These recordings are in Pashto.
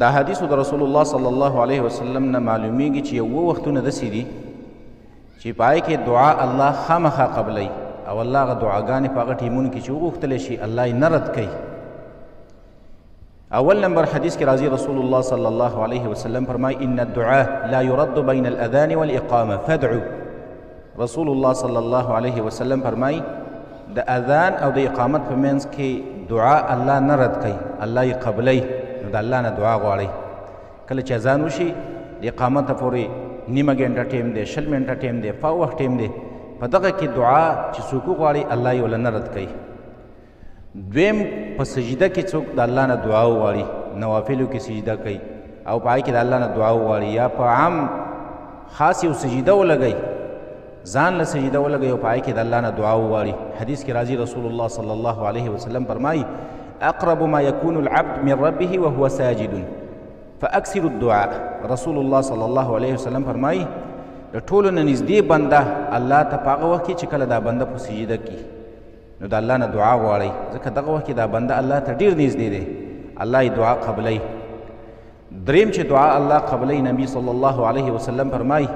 دا حدیثو د رسول الله صلی الله علیه وسلم نه معلومیږي چې یو وختونه داسې دي چې په هغې کې دعا الله خامخا قبلوي او الله هغه دعاګانې په هغه ټیمونو کې چې وغوښتلی شي الله یې نه رد کوي. اول نمبر حدیث کې راځي رسول الله صلی الله علیه وسلم فرمایي ان الدعاء لا يرد بین الاذان والاقامه فادعوا. رسول الله صلی الله علیه وسلم فرمایي د اذان او د اقامت په منځ کې دعا الله نه رد کوي، الله یې قبلوي. نو د الله نه دعا غواړئ. کله چې اذان وشي د اقامته پورې نیمه ګنټه ټیم دی، 20 منټه ټیم دی، پاو وخت ټیم دی، په دغه کې دعا چې څوک وغواړي الله یې ول نه رد کوي. دویم په سجده کې څوک د الله نه دعا وغواړي، نوافلو کې سجده کوي او په هغې کې د الله نه دعا وغواړي یا په عام خاص یو سجده ولګوي، ځان له سجده ولګوي او په هغې کې د الله نه دعا وغواړي. حدیث کې راځي رسول الله صلی الله علیه وسلم فرمایي اقرب ما يكون العبد من ربه وهو ساجد فاکثر الدعاء. رسول الله صلی الله علیه وسلم فرمایي د ټولو نه نږدې بنده الله ته په هغه وخت کې چې کله دا بنده په سجده کې نو د الله نه دعا غواړئ، ځکه دغه وخت کې دا بنده الله ته ډېر نږدې دی، الله یې دعا قبلوي. دریم چې دعا الله قبلوي، نبي صلی الله علیه وسلم فرمایي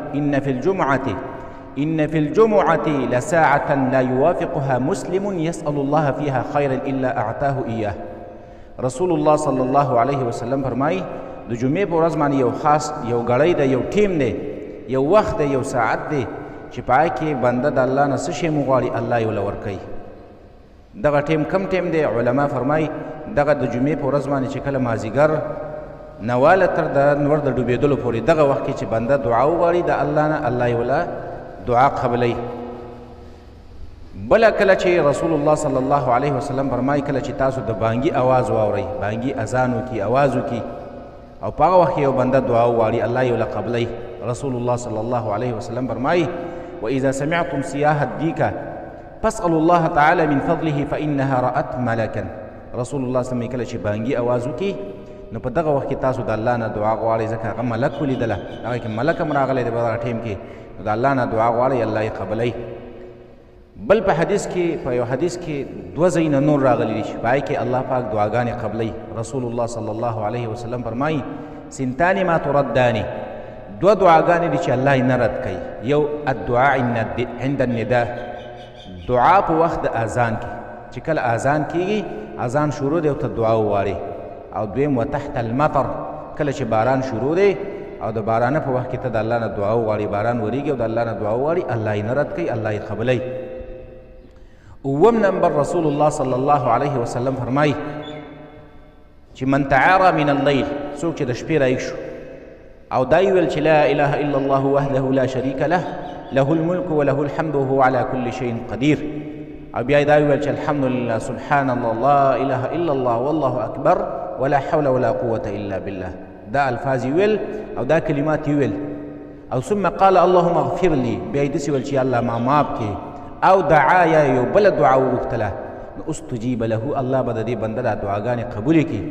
إن في الجمعة لساعة لا يوافقها مسلم يسأل الله فيها خيرا إلا أعطاه إياه. رسول الله صلی الله علیه وسلم فرمایي د جمعې په ورځ باندې یو خاص یو ګړی دی، یو ټیم دی، یو وخت دی، یو ساعت دی چې په هغې کې بنده د الله نه څه شی وغواړي الله یې ورله ورکوي. دغه ټیم کم ټیم دی؟ علما فرمایي دغه د جمعې په ورځ باندې چې کله مازدیګر نواله تر د نور د ډوبېدلو پورې دغه وخت کې چې بنده دعا وغواړي د الله نه الله یې ورله دعا قبلوي. بله کله چې رسول الله صلی الله علیه وسلم فرمایي کله چې تاسو د بانګي اواز واورئ، بانګي اذان وکړي، اواز وکړي او په هغه وخت کې یو بنده دعا وغواړي الله یې ورله قبلوي. رسول الله صلی الله علیه وسلم فرمایي واذا سمعتم صياح الديك فاسألوا الله تعالى من فضله فإنها رأت ملكا. رسول الله صلی الله علیه وسلم کله چې بانګي اواز وکړي نو په دغه وخت کې تاسو د الله نه دعا غواړئ، ځکه هغه ملک ولیدله، هغه کې ملک هم راغلی دی په دغه ټیم کې، نو د الله نه دعا غواړئ الله یې قبلوي. بل په حدیث کې په یو حدیث کې 2 ځایونه نور راغلي دي چې په هغې کې الله پاک دعاګانې قبلوي. رسول الله صلی الله علیه وسلم فرمایي سنتان ما تردان، 2 دعاګانې دي چې الله یې نه رد کوي. یو الدعاء عند النداء، دعا په وخت د اذان کې چې کله اذان کېږي اذان شروع دی او ته دعا وغواړې. او دویم وتحت المطر، کله چې باران شروع دی او د بارانه په وخت کې ته د الله نه دعا وغواړې، باران وریږي او د الله نه دعا وغواړې الله یې نه رد کوي، الله یې قبلوي. اووم نمبر رسول الله صلی الله علیه وسلم فرمایي چې من تعارى من الليل، څوک چې د شپې رایږ شو او دا یې ویل چې لا اله الا الله وحده لا شریک له له الملك وله الحمد وهو على كل شيء قدير، او بیا دا یې ویل چې الحمد لله سبحان الله لا اله الا الله والله اکبر ولا حول ولا قوة الا بالله. دا الفاظ یې ویل او دا کلمات یې ویل او ثم قال اللهم اغفر لي، بیا یې داسې ویل چې الله ما معاف کړي، او دعا یا یو بله دعا وغوښتله نو استجیب له، الله به د دې بنده دا دعاګانې قبولې کړي،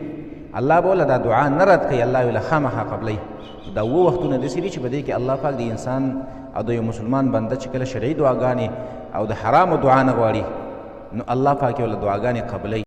الله به ولله دا دعا نه رد کوي، الله یې له خامخا قبلوي. دا 2 وختونه داسې دي چې په دې کې الله پاک د انسان او د یو مسلمان بنده چې کله شرعي دعاګانې او د حرامو دعا نه غواړي نو الله پاک یې ولله دعاګانې قبلوي.